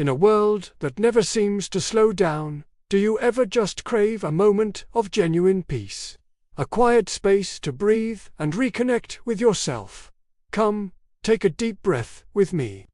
In a world that never seems to slow down, do you ever just crave a moment of genuine peace? A quiet space to breathe and reconnect with yourself? Come, take a deep breath with me.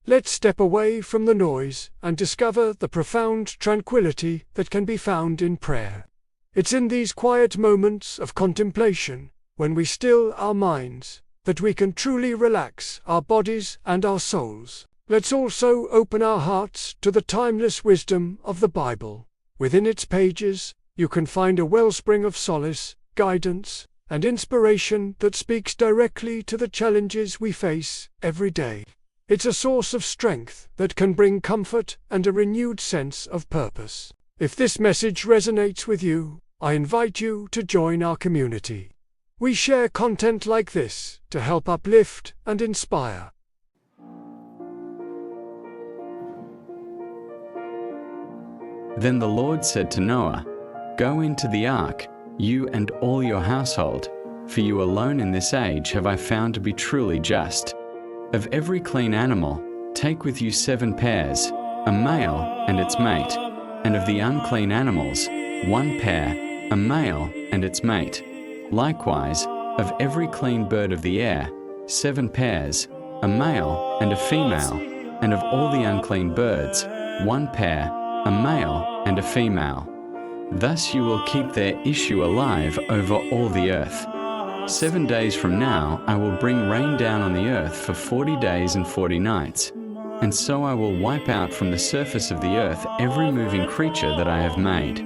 Let's step away from the noise and discover the profound tranquility that can be found in prayer. It's in these quiet moments of contemplation, when we still our minds, that we can truly relax our bodies and our souls. Let's also open our hearts to the timeless wisdom of the Bible. Within its pages, you can find a wellspring of solace, guidance, and inspiration that speaks directly to the challenges we face every day. It's a source of strength that can bring comfort and a renewed sense of purpose. If this message resonates with you, I invite you to join our community. We share content like this to help uplift and inspire. Then the Lord said to Noah, "Go into the ark, you and all your household, for you alone in this age have I found to be truly just. Of every clean animal, take with you 7 pairs, a male and its mate, and of the unclean animals, 1 pair, a male and its mate. Likewise, of every clean bird of the air, 7 pairs, a male and a female, and of all the unclean birds, 1 pair, a male and a female. Thus you will keep their issue alive over all the earth. 7 days from now I will bring rain down on the earth for 40 days and 40 nights, and so I will wipe out from the surface of the earth every moving creature that I have made."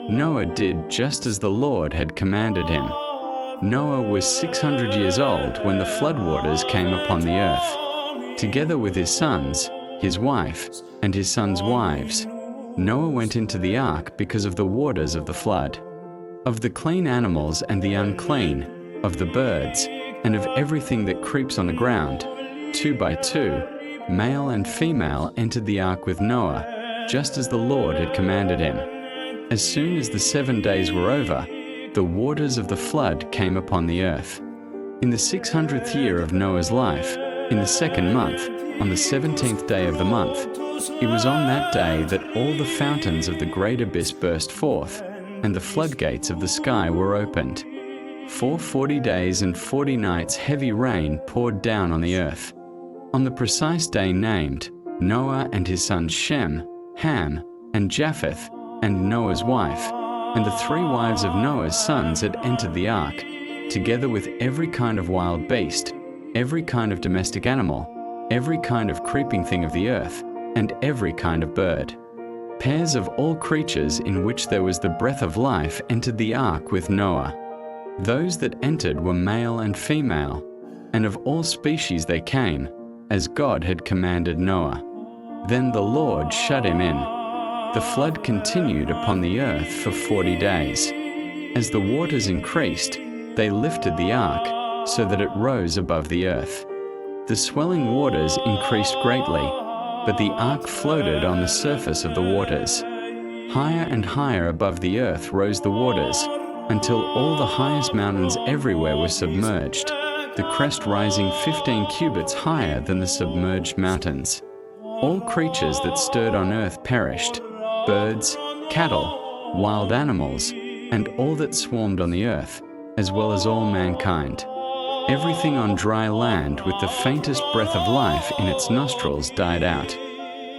Noah did just as the Lord had commanded him. Noah was 600 years old when the floodwaters came upon the earth. Together with his sons, his wife, and his sons' wives, Noah went into the ark because of the waters of the flood. Of the clean animals and the unclean, of the birds, and of everything that creeps on the ground, 2 by 2, male and female entered the ark with Noah, just as the Lord had commanded him. As soon as the 7 days were over, the waters of the flood came upon the earth. In the 600th year of Noah's life, in the 2nd month, on the 17th day of the month, it was on that day that all the fountains of the great abyss burst forth, and the floodgates of the sky were opened. For 40 days and 40 nights heavy rain poured down on the earth. On the precise day named, Noah and his sons Shem, Ham, and Japheth, and Noah's wife, and the 3 wives of Noah's sons had entered the ark, together with every kind of wild beast, every kind of domestic animal, every kind of creeping thing of the earth, and every kind of bird. Pairs of all creatures in which there was the breath of life entered the ark with Noah. Those that entered were male and female, and of all species they came, as God had commanded Noah. Then the Lord shut him in. The flood continued upon the earth for 40 days. As the waters increased, they lifted the ark, so that it rose above the earth. The swelling waters increased greatly, but the ark floated on the surface of the waters. Higher and higher above the earth rose the waters, until all the highest mountains everywhere were submerged, the crest rising 15 cubits higher than the submerged mountains. All creatures that stirred on earth perished, birds, cattle, wild animals, and all that swarmed on the earth, as well as all mankind. Everything on dry land with the faintest breath of life in its nostrils died out.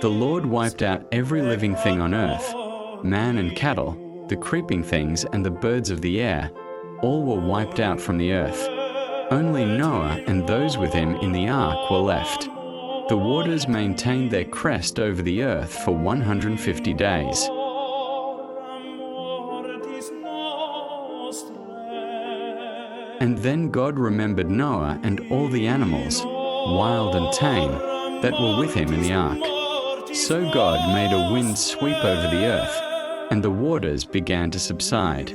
The Lord wiped out every living thing on earth, man and cattle, the creeping things and the birds of the air, all were wiped out from the earth. Only Noah and those with him in the ark were left. The waters maintained their crest over the earth for 150 days. And then God remembered Noah and all the animals, wild and tame, that were with him in the ark. So God made a wind sweep over the earth, and the waters began to subside.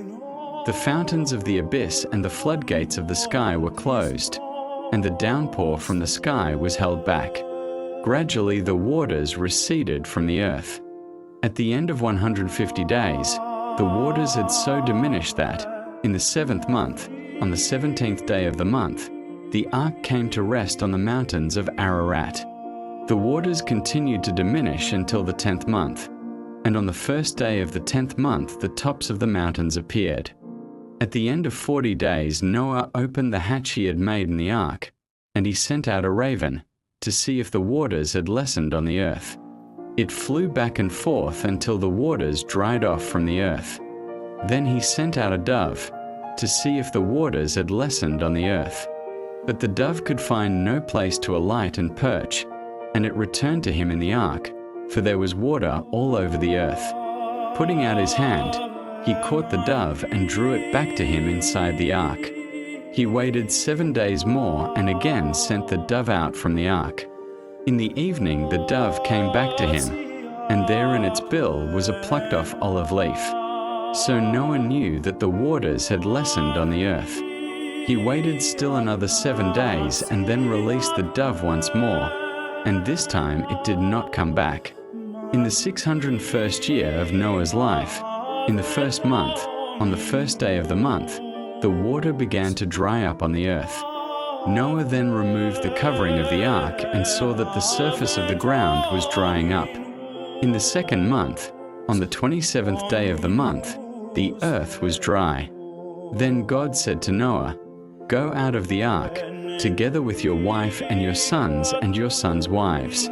The fountains of the abyss and the floodgates of the sky were closed, and the downpour from the sky was held back. Gradually the waters receded from the earth. At the end of 150 days, the waters had so diminished that, in the 7th month, on the 17th day of the month, the ark came to rest on the mountains of Ararat. The waters continued to diminish until the 10th month, and on the first day of the 10th month the tops of the mountains appeared. At the end of 40 days Noah opened the hatch he had made in the ark, and he sent out a raven to see if the waters had lessened on the earth. It flew back and forth until the waters dried off from the earth. Then he sent out a dove to see if the waters had lessened on the earth. But the dove could find no place to alight and perch, and it returned to him in the ark, for there was water all over the earth. Putting out his hand, he caught the dove and drew it back to him inside the ark. He waited 7 days more and again sent the dove out from the ark. In the evening the dove came back to him, and there in its bill was a plucked off olive leaf. So Noah knew that the waters had lessened on the earth. He waited still another 7 days and then released the dove once more, and this time it did not come back. In the 601st year of Noah's life, in the first month, on the first day of the month, the water began to dry up on the earth. Noah then removed the covering of the ark and saw that the surface of the ground was drying up. In the second month, on the 27th day of the month, the earth was dry. Then God said to Noah, "Go out of the ark, together with your wife and your sons and your sons' wives.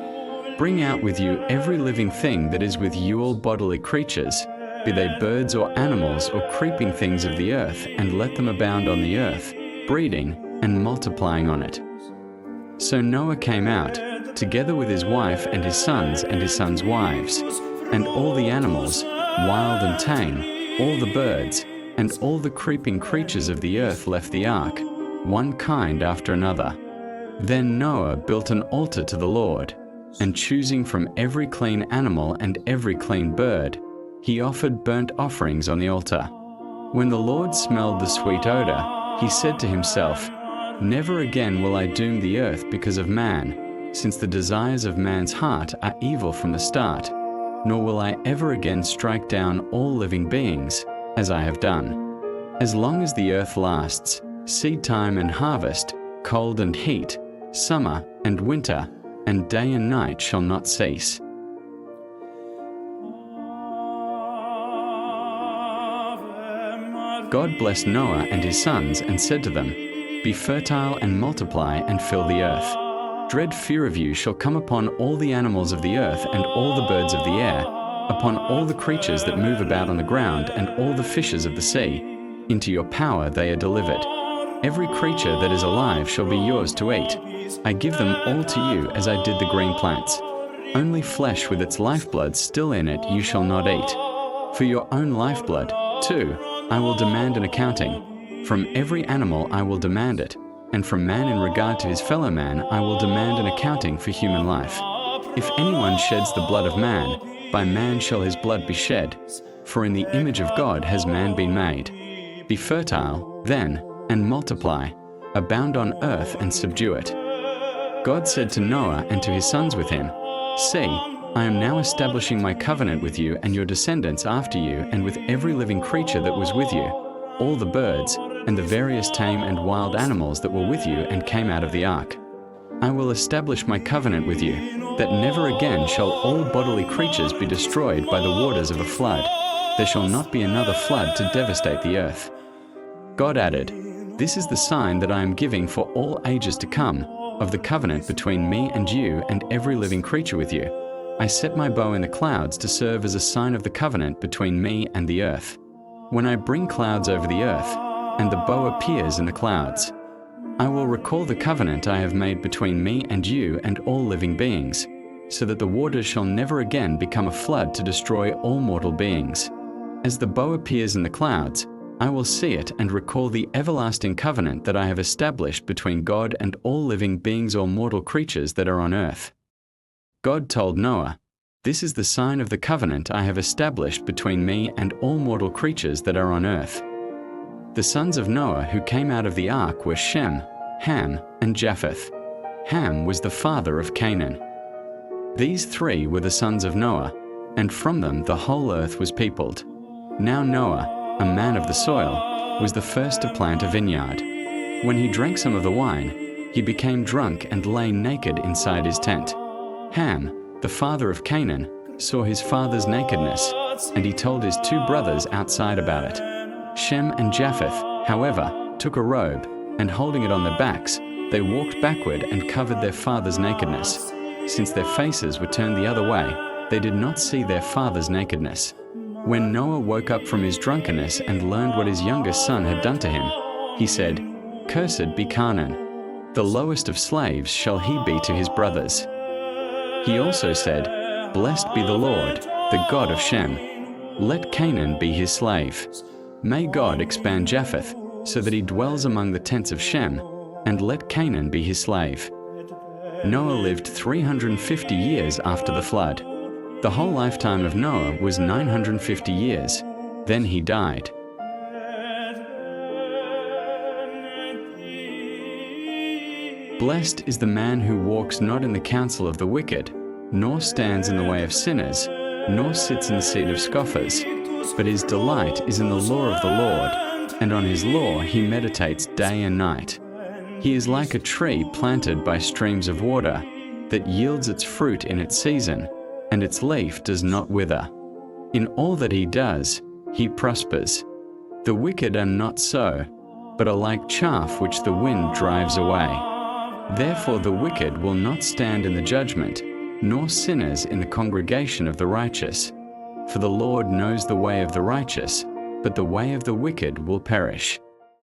Bring out with you every living thing that is with you, all bodily creatures, be they birds or animals or creeping things of the earth, and let them abound on the earth, breeding and multiplying on it." So Noah came out, together with his wife and his sons' wives, and all the animals, wild and tame, all the birds, and all the creeping creatures of the earth left the ark, one kind after another. Then Noah built an altar to the Lord, and choosing from every clean animal and every clean bird, he offered burnt offerings on the altar. When the Lord smelled the sweet odor, he said to himself, "Never again will I doom the earth because of man, since the desires of man's heart are evil from the start, nor will I ever again strike down all living beings, as I have done. As long as the earth lasts, seed time and harvest, cold and heat, summer and winter, and day and night shall not cease." God blessed Noah and his sons and said to them, "Be fertile and multiply and fill the earth. Dread fear of you shall come upon all the animals of the earth and all the birds of the air, upon all the creatures that move about on the ground and all the fishes of the sea. Into your power they are delivered. Every creature that is alive shall be yours to eat. I give them all to you as I did the green plants. Only flesh with its lifeblood still in it you shall not eat. For your own lifeblood, too, I will demand an accounting. From every animal I will demand it, and from man in regard to his fellow man I will demand an accounting for human life. If anyone sheds the blood of man, by man shall his blood be shed, for in the image of God has man been made. Be fertile, then, and multiply, abound on earth and subdue it." God said to Noah and to his sons with him, "See, I am now establishing my covenant with you and your descendants after you and with every living creature that was with you, all the birds, and the various tame and wild animals that were with you and came out of the ark. I will establish my covenant with you, that never again shall all bodily creatures be destroyed by the waters of a flood. There shall not be another flood to devastate the earth." God added, "This is the sign that I am giving for all ages to come, of the covenant between me and you and every living creature with you. I set my bow in the clouds to serve as a sign of the covenant between me and the earth. When I bring clouds over the earth, and the bow appears in the clouds, I will recall the covenant I have made between me and you and all living beings, so that the waters shall never again become a flood to destroy all mortal beings. As the bow appears in the clouds, I will see it and recall the everlasting covenant that I have established between God and all living beings or mortal creatures that are on earth." God told Noah, "This is the sign of the covenant I have established between me and all mortal creatures that are on earth." The sons of Noah who came out of the ark were Shem, Ham, and Japheth. Ham was the father of Canaan. These three were the sons of Noah, and from them the whole earth was peopled. Now Noah, a man of the soil, was the first to plant a vineyard. When he drank some of the wine, he became drunk and lay naked inside his tent. Ham, the father of Canaan, saw his father's nakedness, and he told his two brothers outside about it. Shem and Japheth, however, took a robe, and holding it on their backs, they walked backward and covered their father's nakedness. Since their faces were turned the other way, they did not see their father's nakedness. When Noah woke up from his drunkenness and learned what his youngest son had done to him, he said, "Cursed be Canaan. The lowest of slaves shall he be to his brothers." He also said, "Blessed be the Lord, the God of Shem. Let Canaan be his slave. May God expand Japheth, so that he dwells among the tents of Shem, and let Canaan be his slave." Noah lived 350 years after the flood. The whole lifetime of Noah was 950 years. Then he died. Blessed is the man who walks not in the counsel of the wicked, nor stands in the way of sinners, nor sits in the seat of scoffers, but his delight is in the law of the Lord, and on his law he meditates day and night. He is like a tree planted by streams of water, that yields its fruit in its season, and its leaf does not wither. In all that he does, he prospers. The wicked are not so, but are like chaff which the wind drives away. Therefore the wicked will not stand in the judgment, nor sinners in the congregation of the righteous. For the Lord knows the way of the righteous, but the way of the wicked will perish.